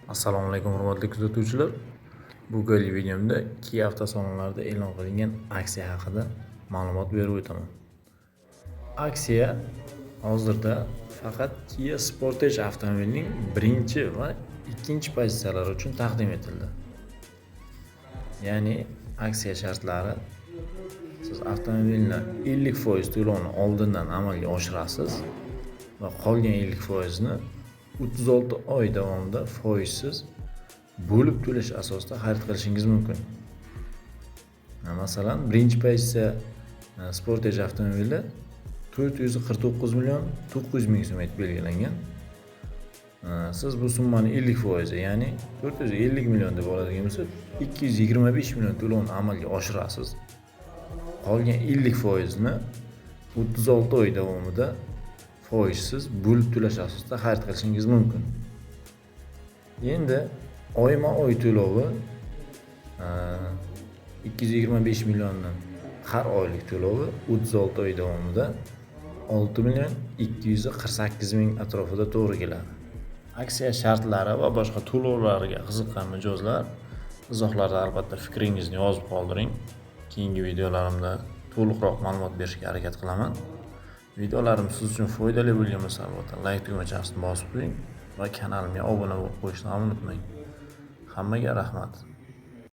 Assalomu alaykum hurmatli kuzatuvchilar. Bugungi videomda Kia avtosalonlarida e'lon qilingan aksiya haqida ma'lumot berib o'taman. Aksiya hozirda faqat Kia Sportage avtomobilining birinchi va ikkinchi pozitsiyalari uchun taqdim etildi. Ya'ni aksiya shartlari: siz avtomobilni 50% to'lovni oldindan amalga oshirasiz va qolgan 50% ni 36 oy davomida foizsiz bo'lib to'lash asosida xarid qilishingiz mumkin. Masalan, birinchi pozitsiya Sportage avtomobili 449 million 900 ming so'm etib belgilangan. Siz bu summani 50%, ya'ni 450 million deb oladigan bo'lsa, 225 million to'lovni amalga oshirasiz. Qolgan 50% ni 36 oy davomida foizsiz bo'lib to'lash asosida xarid qilishingiz mumkin. Endi oyma-oy to'lovi 225 milliondan har oylik to'lovi 36 oy davomida 6 million 248 ming atrofida to'g'ri keladi. Aksiya shartlari va boshqa to'lovlarga qiziqqan mijozlar izohlarda albatta fikringizni yozib qoldiring. Keyingi videolarimda to'liqroq ma'lumot berishga harakat qilaman. Videolarim siz uchun foydali bo'lgan bo'lsa, albatta like tugmachasini bosib qo'ying va kanalimga obuna bo'lib qo'yishni unutmang. Hammaga rahmat.